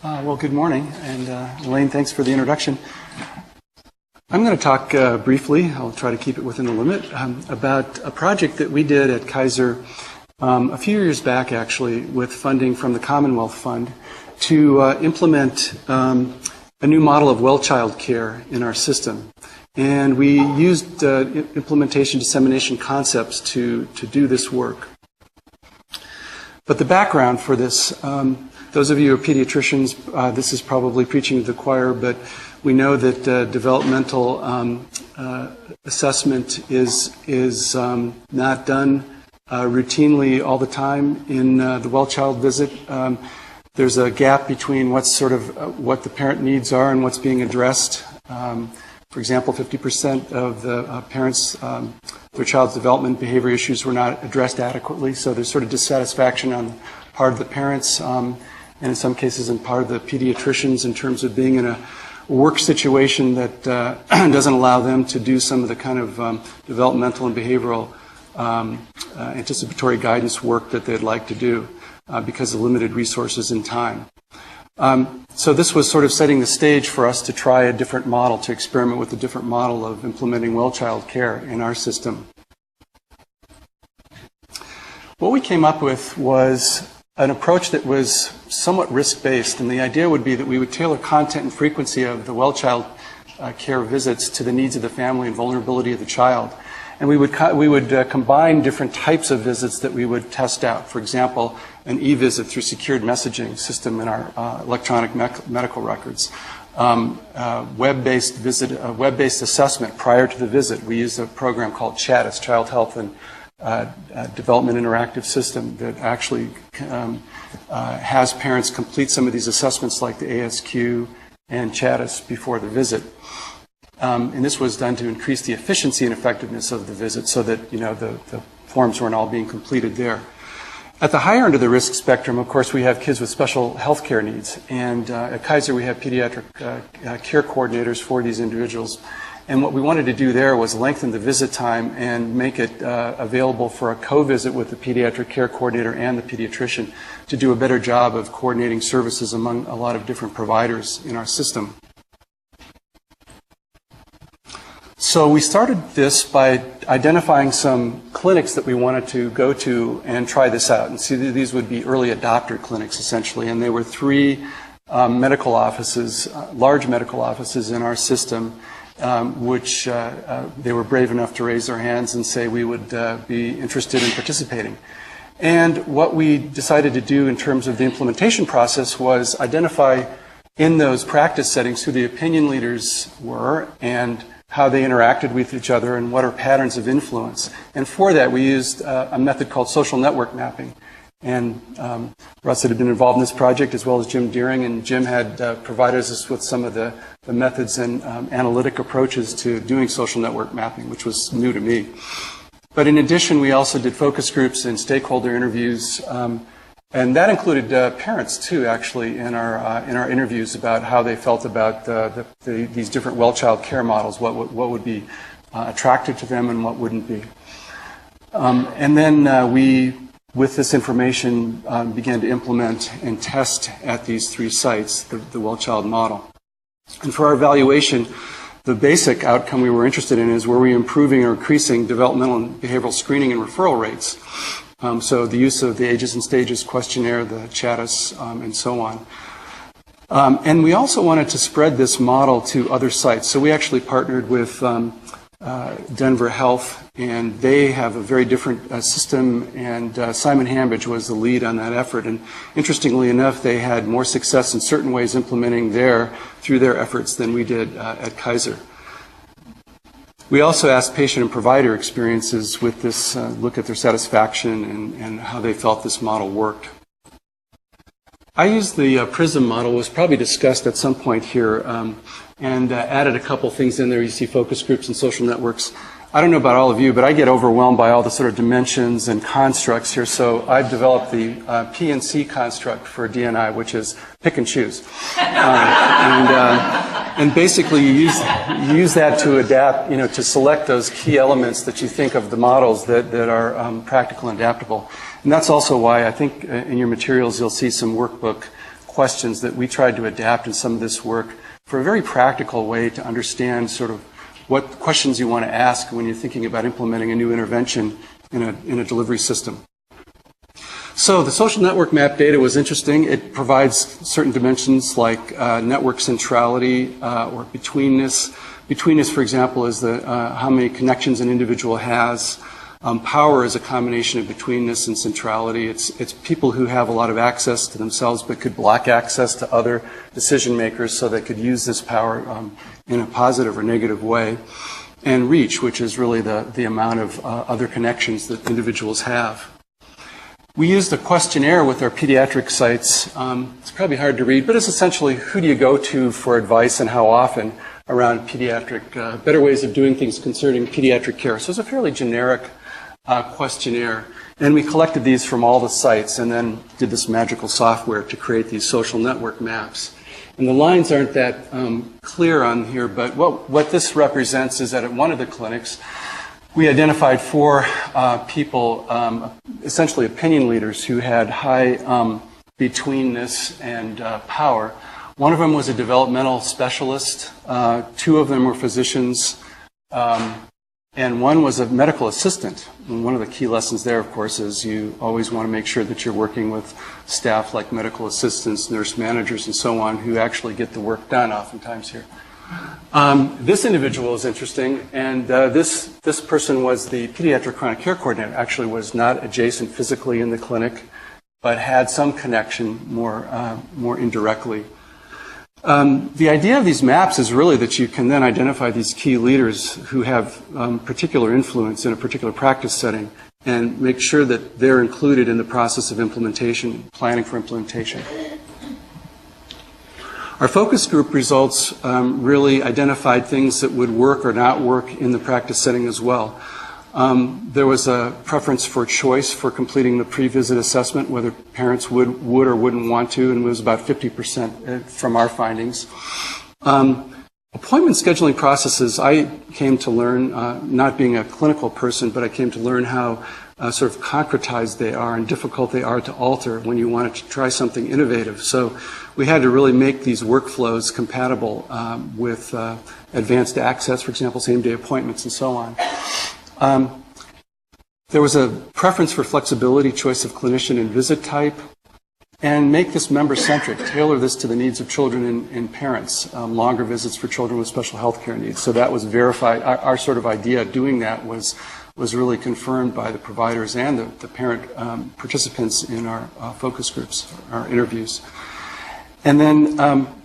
Well, good morning, and Elaine, thanks for the introduction. I'm going to talk briefly, I'll try to keep it within the limit, about a project that we did at Kaiser a few years back, actually, with funding from the Commonwealth Fund to implement a new model of well-child care in our system. And we used implementation dissemination concepts to do this work. But the background for this, those of you who are pediatricians, this is probably preaching to the choir, but we know that developmental assessment is not done routinely all the time in the well-child visit. There's a gap between what's sort of what the parent needs are and what's being addressed. For example, 50% of the parents, their child's development behavior issues were not addressed adequately, so there's sort of dissatisfaction on the part of the parents, and in some cases on part of the pediatricians in terms of being in a work situation that doesn't allow them to do some of the kind of developmental and behavioral anticipatory guidance work that they'd like to do because of limited resources and time. So this was sort of setting the stage for us to try a different model, to experiment with a different model of implementing well-child care in our system. What we came up with was an approach that was somewhat risk-based, and the idea would be that we would tailor content and frequency of the well-child care visits to the needs of the family and vulnerability of the child. And we would combine different types of visits that we would test out. For example, an e-visit through secured messaging system in our electronic medical records. Web-based assessment prior to the visit. We used a program called CHATIS, Child Health and Development Interactive System, that actually has parents complete some of these assessments like the ASQ and CHATIS before the visit. And this was done to increase the efficiency and effectiveness of the visit so that, the forms weren't all being completed there. At the higher end of the risk spectrum, of course, we have kids with special health care needs. And at Kaiser, we have pediatric care coordinators for these individuals. And what we wanted to do there was lengthen the visit time and make it available for a co-visit with the pediatric care coordinator and the pediatrician to do a better job of coordinating services among a lot of different providers in our system. So we started this by identifying some clinics that we wanted to go to and try this out. And see, these would be early adopter clinics, essentially. And they were three medical offices, large medical offices in our system, which they were brave enough to raise their hands and say we would be interested in participating. And what we decided to do in terms of the implementation process was identify in those practice settings who the opinion leaders were and how they interacted with each other and what are patterns of influence. And for that, we used a method called social network mapping. And Russ had been involved in this project, as well as Jim Deering, and Jim had provided us with some of the methods and analytic approaches to doing social network mapping, which was new to me. But in addition, we also did focus groups and stakeholder interviews, and that included parents too, actually, in our interviews about how they felt about these different well-child care models, what would be attractive to them and what wouldn't be. And then we, with this information, began to implement and test at these three sites the well-child model. And for our evaluation, the basic outcome we were interested in is were we improving or increasing developmental and behavioral screening and referral rates. So the use of the Ages and Stages questionnaire, the CHATIS, and so on. And we also wanted to spread this model to other sites. So we actually partnered with Denver Health, and they have a very different system, and Simon Hambidge was the lead on that effort. And interestingly enough, they had more success in certain ways implementing through their efforts than we did at Kaiser. We also asked patient and provider experiences with this, look at their satisfaction and how they felt this model worked. I used the Prism model, was probably discussed at some point here, and added a couple things in there. You see focus groups and social networks. I don't know about all of you, but I get overwhelmed by all the sort of dimensions and constructs here. So I've developed the PNC construct for DNI, which is pick and choose. And basically you use that to adapt, to select those key elements that you think of the models that are practical and adaptable. And that's also why I think in your materials you'll see some workbook questions that we tried to adapt in some of this work for a very practical way to understand sort of what questions you want to ask when you're thinking about implementing a new intervention in a delivery system. So the social network map data was interesting. It provides certain dimensions like network centrality or betweenness. Betweenness, for example, is how many connections an individual has. Power is a combination of betweenness and centrality. It's people who have a lot of access to themselves but could block access to other decision makers so they could use this power in a positive or negative way. And reach, which is really the amount of other connections that individuals have. We used a questionnaire with our pediatric sites. It's probably hard to read, but it's essentially who do you go to for advice and how often around pediatric, better ways of doing things concerning pediatric care. So it's a fairly generic questionnaire. And we collected these from all the sites and then did this magical software to create these social network maps. And the lines aren't that clear on here, but what this represents is that at one of the clinics, we identified 4 people, essentially opinion leaders, who had high betweenness and power. One of them was a developmental specialist. 2 of them were physicians. And one was a medical assistant. And one of the key lessons there, of course, is you always want to make sure that you're working with staff like medical assistants, nurse managers, and so on, who actually get the work done oftentimes here. This individual is interesting, and this person was the pediatric chronic care coordinator. Actually was not adjacent physically in the clinic, but had some connection more indirectly. The idea of these maps is really that you can then identify these key leaders who have particular influence in a particular practice setting and make sure that they're included in the process of implementation, planning for implementation. Our focus group results really identified things that would work or not work in the practice setting as well. There was a preference for choice for completing the pre-visit assessment, whether parents would or wouldn't want to, and it was about 50% from our findings. Appointment scheduling processes, I came to learn, not being a clinical person, but I came to learn how sort of concretized they are and difficult they are to alter when you want to try something innovative. So we had to really make these workflows compatible with advanced access, for example, same-day appointments and so on. There was a preference for flexibility, choice of clinician and visit type, and make this member-centric, tailor this to the needs of children and parents, longer visits for children with special health care needs. So that was verified. Our sort of idea of doing that was really confirmed by the providers and the parent participants in our focus groups, our interviews. And then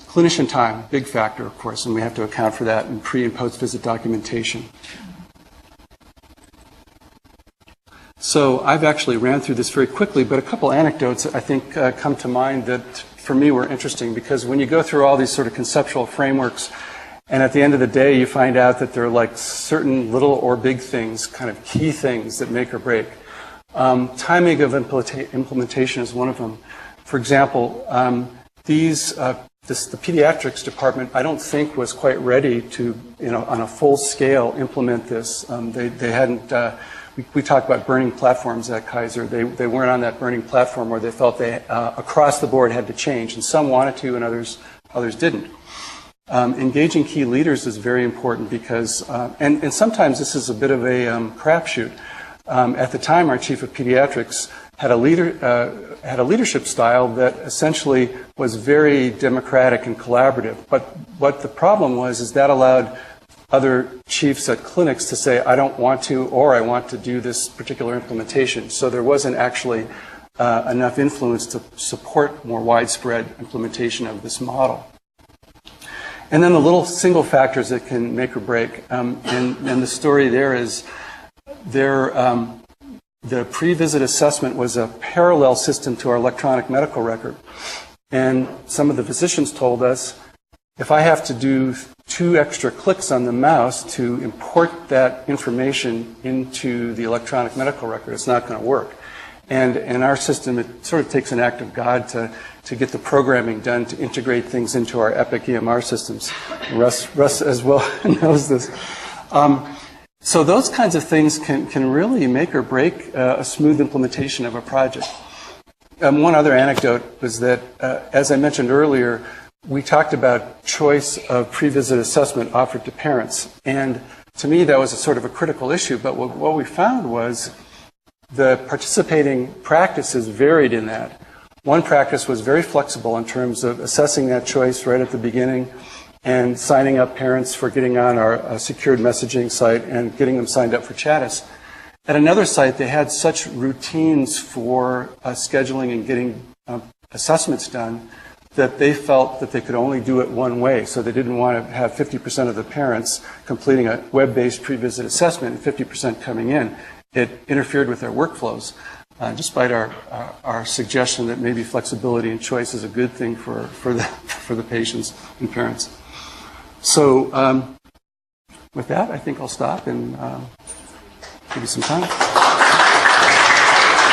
clinician time, big factor, of course, and we have to account for that in pre- and post-visit documentation. So I've actually ran through this very quickly, but a couple anecdotes I think come to mind that for me were interesting, because when you go through all these sort of conceptual frameworks and at the end of the day you find out that there are like certain little or big things, kind of key things that make or break. Timing of implementation is one of them. For example, the pediatrics department I don't think was quite ready to, on a full scale implement this. They hadn't. We talked about burning platforms at Kaiser. They weren't on that burning platform where they felt they across the board had to change, and some wanted to, and others didn't. Engaging key leaders is very important because, and sometimes this is a bit of a crapshoot. At the time, our chief of pediatrics had a leadership style that essentially was very democratic and collaborative. But what the problem was is that allowed other chiefs at clinics to say, I don't want to, or I want to do this particular implementation. So there wasn't actually enough influence to support more widespread implementation of this model. And then the little single factors that can make or break. And the story there is the pre-visit assessment was a parallel system to our electronic medical record. And some of the physicians told us, if I have to do 2 extra clicks on the mouse to import that information into the electronic medical record, it's not going to work. And in our system, it sort of takes an act of God to get the programming done to integrate things into our Epic EMR systems. Russ as well knows this. So those kinds of things can really make or break a smooth implementation of a project. one other anecdote was that, as I mentioned earlier, we talked about choice of pre-visit assessment offered to parents. And to me, that was a sort of a critical issue. But what we found was the participating practices varied in that. One practice was very flexible in terms of assessing that choice right at the beginning and signing up parents for getting on our secured messaging site and getting them signed up for Chattis. At another site, they had such routines for scheduling and getting assessments done that they felt that they could only do it one way. So they didn't want to have 50% of the parents completing a web-based pre-visit assessment and 50% coming in. It interfered with their workflows, despite our suggestion that maybe flexibility and choice is a good thing for the patients and parents. So with that, I think I'll stop and give you some time.